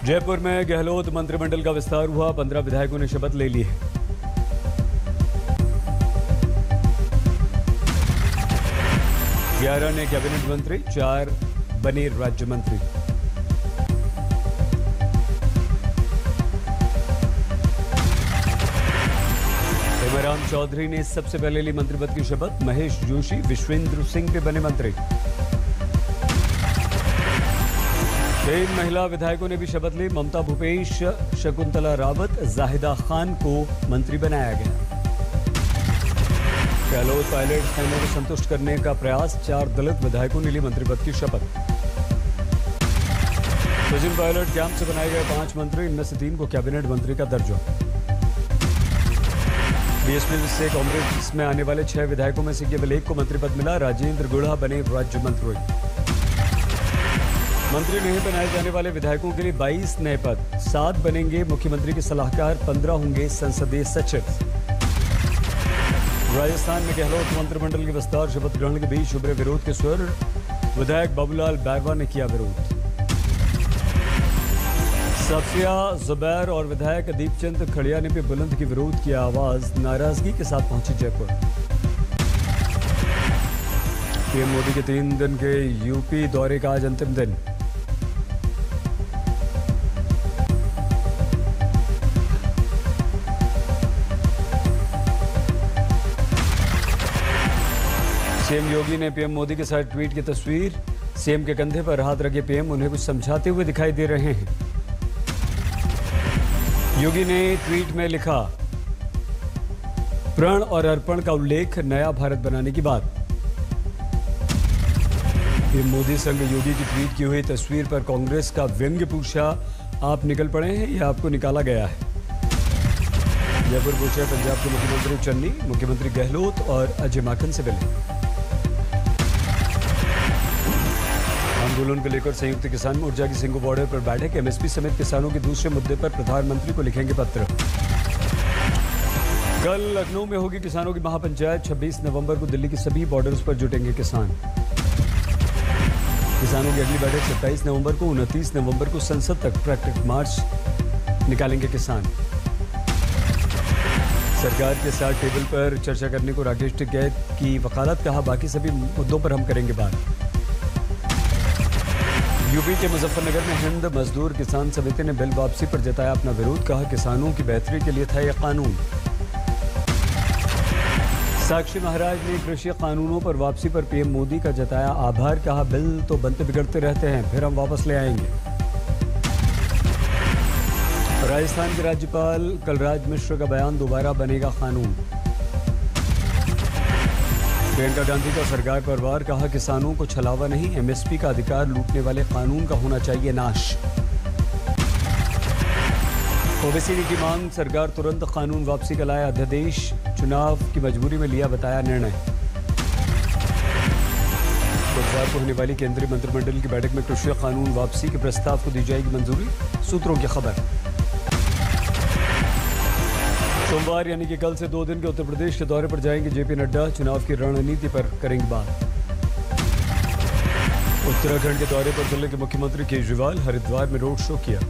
जयपुर में गहलोत मंत्रिमंडल का विस्तार हुआ, 15 विधायकों ने शपथ ले ली है। ग्यारह ने कैबिनेट मंत्री, 4 बने राज्य मंत्री। हेमराम चौधरी ने सबसे पहले ली मंत्री पद की शपथ, महेश जोशी, विश्वेंद्र सिंह भी बने मंत्री। 3 महिला विधायकों ने भी शपथ ली, ममता भूपेश, शकुंतला रावत, जाहिदा खान को मंत्री बनाया गया। गहलोत पायलट सैनिकों को संतुष्ट करने का प्रयास, 4 दलित विधायकों ने ली मंत्री पद की शपथ। सचिन पायलट कैंप से बनाए गए 5 मंत्री, इनमें से 3 को कैबिनेट मंत्री का दर्जा। बीएसपी से कांग्रेस में आने वाले 6 विधायकों में से केवल 1 को मंत्री पद मिला, राजेंद्र गुढ़ा बने राज्य मंत्री। मंत्री नहीं बनाए जाने वाले विधायकों के लिए 22 नए पद, 7 बनेंगे मुख्यमंत्री के सलाहकार, 15 होंगे संसदीय सचिव। राजस्थान में गहलोत मंत्रिमंडल के विस्तार शपथ ग्रहण के बीच उभरे विरोध के स्वर, विधायक बाबूलाल बैरवा ने किया विरोध। सफिया जुबैर और विधायक दीपचंद खड़िया ने भी बुलंद की विरोध की आवाज, नाराजगी के साथ पहुंची जयपुर। पीएम मोदी के 3 दिन के यूपी दौरे का आज अंतिम दिन। सीएम योगी ने पीएम मोदी के साथ ट्वीट की तस्वीर, सीएम के कंधे पर हाथ रखे पीएम उन्हें कुछ समझाते हुए दिखाई दे रहे हैं। योगी ने ट्वीट में लिखा, प्रण और अर्पण का उल्लेख, नया भारत बनाने की बात। पीएम मोदी संग योगी की ट्वीट की हुई तस्वीर पर कांग्रेस का व्यंग्य पूछा, आप निकल पड़े हैं या आपको निकाला गया है। जयपुर पहुंचे पंजाब के मुख्यमंत्री चन्नी, मुख्यमंत्री गहलोत और अजय माकन से मिले। आंदोलन को लेकर संयुक्त किसान मोर्चा की सिंगू बॉर्डर पर बैठक, एमएसपी समेत किसानों के दूसरे मुद्दे पर प्रधानमंत्री को लिखेंगे पत्र। कल लखनऊ में होगी किसानों की महापंचायत, 26 नवंबर को दिल्ली के सभी बॉर्डर्स पर जुटेंगे किसान। किसानों की अगली बैठक 27 नवंबर को, 29 नवंबर को संसद तक ट्रैक्टर मार्च निकालेंगे किसान। सरकार के साथ टेबल पर चर्चा करने को राकेश टिकैत की वकालत, कहा बाकी सभी मुद्दों पर हम करेंगे बात। यूपी के मुजफ्फरनगर में हिंद मजदूर किसान समिति ने बिल वापसी पर जताया अपना विरोध, कहा किसानों की बेहतरी के लिए था यह कानून। साक्षी महाराज ने कृषि कानूनों पर वापसी पर पीएम मोदी का जताया आभार, कहा बिल तो बनते बिगड़ते रहते हैं, फिर हम वापस ले आएंगे। राजस्थान के राज्यपाल कलराज मिश्र का बयान, दोबारा बनेगा कानून। प्रियंका गांधी का सरकार पर वार, कहा किसानों को छलावा नहीं, एमएसपी का अधिकार लूटने वाले कानून का होना चाहिए नाश। ओबीसी की मांग, सरकार तुरंत कानून वापसी का लाए अध्यादेश, चुनाव की मजबूरी में लिया बताया निर्णय। बुधवार को होने वाली केंद्रीय मंत्रिमंडल की बैठक में कृषि कानून वापसी के प्रस्ताव को दी जाएगी मंजूरी, सूत्रों की खबर। सोमवार यानी कि कल से 2 दिन के उत्तर प्रदेश के दौरे पर जाएंगे जेपी नड्डा, चुनाव की रणनीति पर करेंगे बात। उत्तराखंड के दौरे पर दिल्ली के मुख्यमंत्री केजरीवाल, हरिद्वार में रोड शो किया।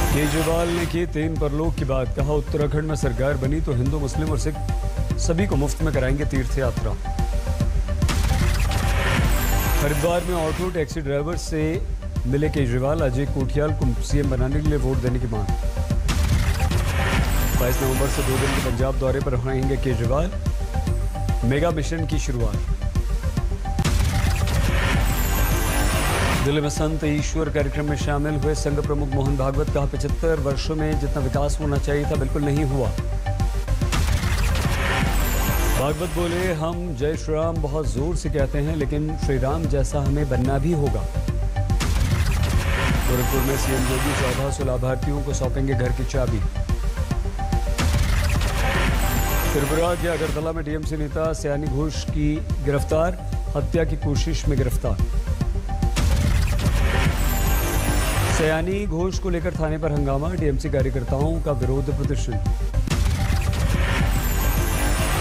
केजरीवाल ने की 3 परलोक की बात, कहा उत्तराखंड में सरकार बनी तो हिंदू मुस्लिम और सिख सभी को मुफ्त में कराएंगे तीर्थ यात्रा। हरिद्वार में ऑटो टैक्सी ड्राइवर से मिले केजरीवाल, अजय कोठियाल को सीएम बनाने के लिए वोट देने की मांग। 22 नवंबर से 2 दिन के पंजाब दौरे पर रहेंगे केजरीवाल, मेगा मिशन की शुरुआत। दिल्ली में संत ईश्वर कार्यक्रम में शामिल हुए संघ प्रमुख मोहन भागवत, कहा 75 वर्षों में जितना विकास होना चाहिए था बिल्कुल नहीं हुआ। भागवत बोले, हम जय श्री राम बहुत जोर से कहते हैं, लेकिन श्री राम जैसा हमें बनना भी होगा। गोरखपुर में सीएम योगी 1400 लाभार्थियों को सौंपेंगे घर की चाबी। त्रिपुरा के अगरतला में टीएमसी नेता सयानी घोष की गिरफ्तार, हत्या की कोशिश में गिरफ्तार। सयानी घोष को लेकर थाने पर हंगामा, टीएमसी कार्यकर्ताओं का विरोध प्रदर्शन।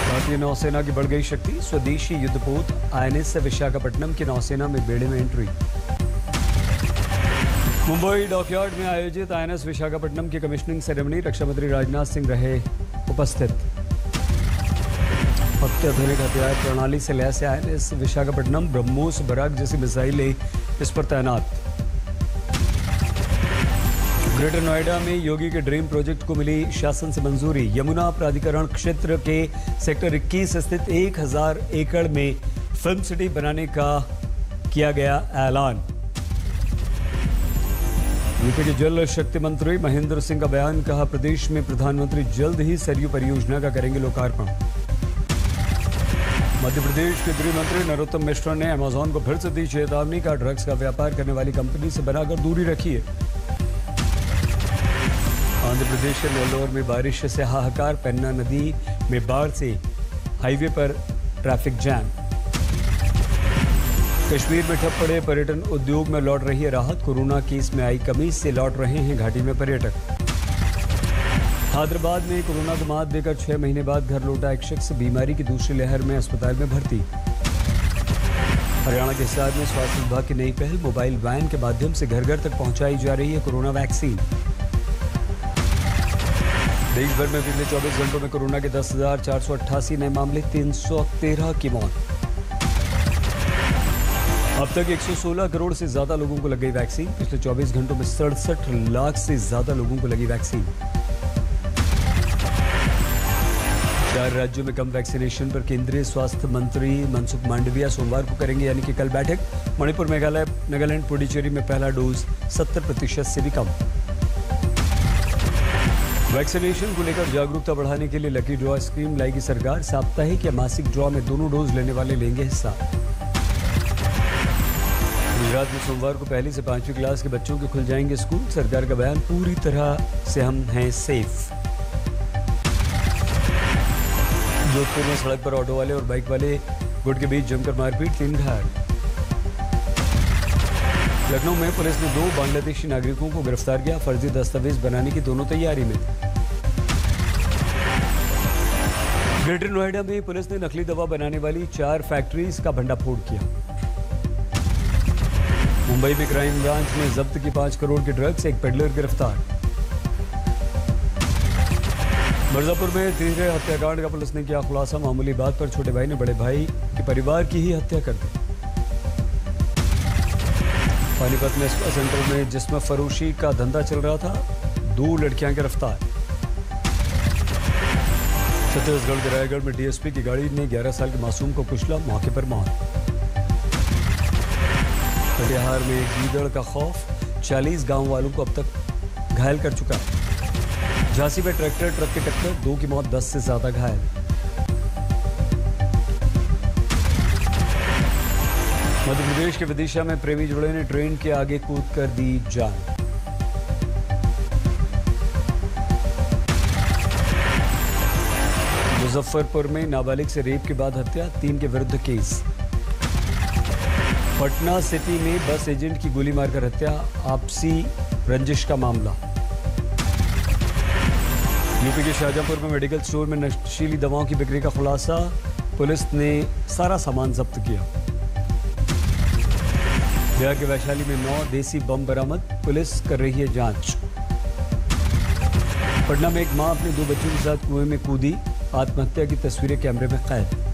भारतीय नौसेना की बढ़ गई शक्ति, स्वदेशी युद्धपोत आईएनएस से विशाखापट्टनम की नौसेना में बेड़े में एंट्री। मुंबई डॉकयार्ड में आयोजित आईएनएस विशाखापट्टनम की कमिश्निंग सेरेमनी, रक्षा मंत्री राजनाथ सिंह रहे उपस्थित। अत्याधुनिक हथियार प्रणाली से lace INS Visakhapatnam, BrahMos, Barack जैसी मिसाइलें इस पर तैनात। ग्रेटर नोएडा में योगी के ड्रीम प्रोजेक्ट को मिली शासन से मंजूरी। यमुना प्राधिकरण क्षेत्र के सेक्टर 21 स्थित 1000 एकड़ में फिल्म सिटी बनाने का किया गया ऐलान। यूपी के जल शक्ति मंत्री महेंद्र सिंह का बयान, कहा प्रदेश में प्रधानमंत्री जल्द ही सरयू परियोजना का करेंगे लोकार्पण। मध्य प्रदेश के गृह मंत्री नरोत्तम मिश्रा ने अमेजॉन को फिर से दी चेतावनी, का ड्रग्स का व्यापार करने वाली कंपनी से बनाकर दूरी रखिए। आंध्र प्रदेश के नेल्लोर में बारिश से हाहाकार, पेन्ना नदी में बाढ़ से हाईवे पर ट्रैफिक जैम। कश्मीर में ठप पड़े पर्यटन उद्योग में लौट रही है राहत, कोरोना केस में आई कमी से लौट रहे हैं घाटी में पर्यटक। हैदराबाद में कोरोना को मात देकर 6 महीने बाद घर लौटा एक शख्स, बीमारी की दूसरी लहर में अस्पताल में भर्ती। हरियाणा के हिसार में स्वास्थ्य विभाग की नई पहल, मोबाइल वैन के माध्यम से घर घर तक पहुंचाई जा रही है कोरोना वैक्सीन। देश भर में पिछले 24 घंटों में कोरोना के 10,488 नए मामले, 313 की मौत। अब तक 116 करोड़ से ज्यादा लोगों को लग गई वैक्सीन। पिछले 24 घंटों में 67 लाख से ज्यादा लोगों को लगी वैक्सीन। 4 राज्यों में कम वैक्सीनेशन पर केंद्रीय स्वास्थ्य मंत्री मनसुख मांडविया सोमवार को करेंगे यानी कि कल बैठक। मणिपुर, मेघालय, नागालैंड, पुडुचेरी में पहला डोज 70% से भी कम। वैक्सीनेशन को लेकर जागरूकता बढ़ाने के लिए लकी ड्रॉ स्कीम लाएगी सरकार। साप्ताहिक या मासिक ड्रॉ में दोनों डोज लेने वाले लेंगे हिस्सा। गुजरात में सोमवार को पहली से 5वीं क्लास के बच्चों के खुल जाएंगे स्कूल। सरकार का बयान, पूरी तरह से हम हैं सेफ। जोधपुर में सड़क पर ऑटो वाले और बाइक वाले गुट के बीच जमकर मारपीट, 3 घायल। लखनऊ में पुलिस ने 2 बांग्लादेशी नागरिकों को गिरफ्तार किया, फर्जी दस्तावेज बनाने की दोनों तैयारी में। ग्रेटर नोएडा में पुलिस ने नकली दवा बनाने वाली 4 फैक्ट्रीज का भंडाफोड़ किया। मुंबई में क्राइम ब्रांच ने जब्त की 5 करोड़ के ड्रग्स, एक पेडलर गिरफ्तार। मिर्जापुर में तीसरे हत्याकांड का पुलिस ने किया खुलासा, मामूली बात पर छोटे भाई ने बड़े भाई के परिवार की ही हत्या कर दी। पानीपत में स्पा सेंटर में जिस्म फरोशी का धंधा चल रहा था, 2 लड़कियां गिरफ्तार। छत्तीसगढ़ के रायगढ़ में डीएसपी की गाड़ी ने 11 साल के मासूम को कुचला, मौके पर मौत। कटिहार में गीदड़ का खौफ, 40 गांव वालों को अब तक घायल कर चुका है। झांसी में ट्रैक्टर ट्रक की टक्कर, 2 की मौत, 10 से ज्यादा घायल। मध्य प्रदेश के विदिशा में प्रेमी जोड़े ने ट्रेन के आगे कूद कर दी जान। मुजफ्फरपुर में नाबालिग से रेप के बाद हत्या, 3 के विरुद्ध केस। पटना सिटी में बस एजेंट की गोली मारकर हत्या, आपसी रंजिश का मामला। यूपी के शाहजहांपुर में मेडिकल स्टोर में नशीली दवाओं की बिक्री का खुलासा, पुलिस ने सारा सामान जब्त किया। बिहार के वैशाली में 9 देसी बम बरामद, पुलिस कर रही है जांच। पटना में एक मां अपने 2 बच्चों के साथ कुएं में कूदी, आत्महत्या की तस्वीरें कैमरे में कैद।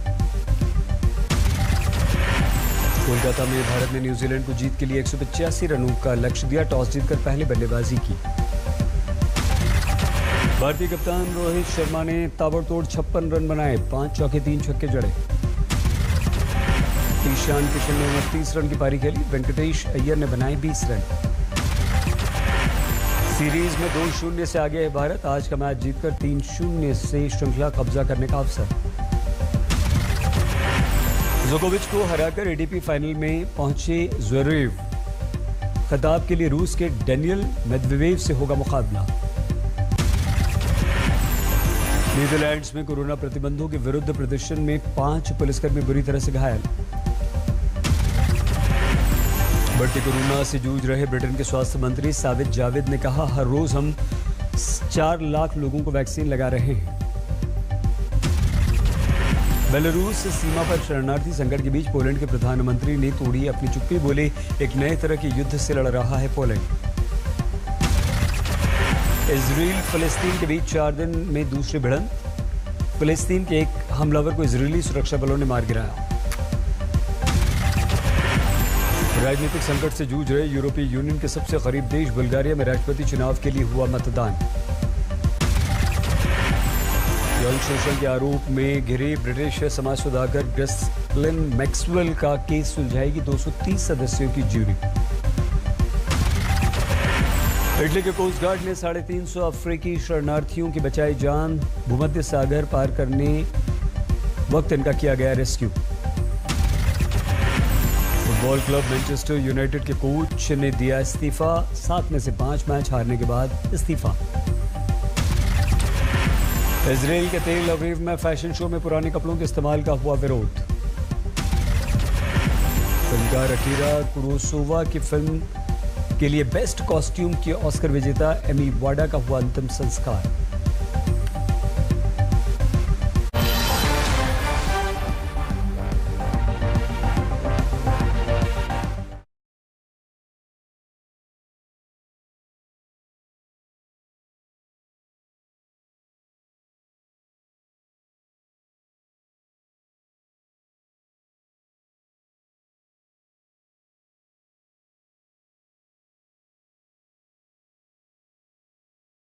कोलकाता में भारत ने न्यूजीलैंड को जीत के लिए 185 रनों का लक्ष्य दिया, टॉस जीतकर पहले बल्लेबाजी की। भारतीय कप्तान रोहित शर्मा ने ताबड़तोड़ 56 रन बनाए, 5 चौके 3 छक्के जड़े। ईशान किशन ने 29 रन की पारी खेली, वेंकटेश अय्यर ने बनाए 20 रन। सीरीज में 2-0 से आगे है भारत, आज का मैच जीतकर 3-0 से श्रृंखला कब्जा करने का अवसर। जोकोविच को हराकर एटीपी फाइनल में पहुंचे ज़्वेरेव, खिताब के लिए रूस के डेनियल मेदवेदेव से होगा मुकाबला। नीदरलैंड्स में कोरोना प्रतिबंधों के विरुद्ध प्रदर्शन में 5 पुलिसकर्मी बुरी तरह से घायल। बढ़ती कोरोना से जूझ रहे ब्रिटेन के स्वास्थ्य मंत्री साबित जावेद ने कहा, हर रोज हम 4 लाख लोगों को वैक्सीन लगा रहे हैं। बेलारूस से सीमा पर शरणार्थी संकट के बीच पोलैंड के प्रधानमंत्री ने तोड़ी अपनी चुप्पी, बोले एक नए तरह के युद्ध से लड़ रहा है पोलैंड। इजराइल फिलिस्तीन के बीच 4 दिन में दूसरी भिड़ंत। फिलिस्तीन के एक हमलावर को इजरायली सुरक्षा बलों ने मार गिराया। राजनीतिक संकट से जूझ रहे यूरोपीय यूनियन के सबसे करीब देश बुल्गारिया में राष्ट्रपति चुनाव के लिए हुआ मतदान। यौन शोषण के आरोप में घिरे ब्रिटिश समाज सुधाकर ग्हिस्लिन मैक्सवेल का केस सुलझाएगी 230 सदस्यों की ज्यूरी। इटली के कोस्ट गार्ड ने 350 अफ्रीकी शरणार्थियों की बचाई जान। भूमध्य सागर पार करने वक्त इनका किया गया rescue. Football club Manchester United के कोच ने दिया इस्तीफा। 7 में से 5 मैच हारने के बाद इस्तीफा। इजराइल के तेल अवीव में फैशन शो में पुराने कपड़ों के इस्तेमाल का हुआ विरोध। फिल्मकार अकीरा कुरोसावा की फिल्म के लिए बेस्ट कॉस्ट्यूम की ऑस्कर विजेता एमी वाडा का हुआ अंतिम संस्कार।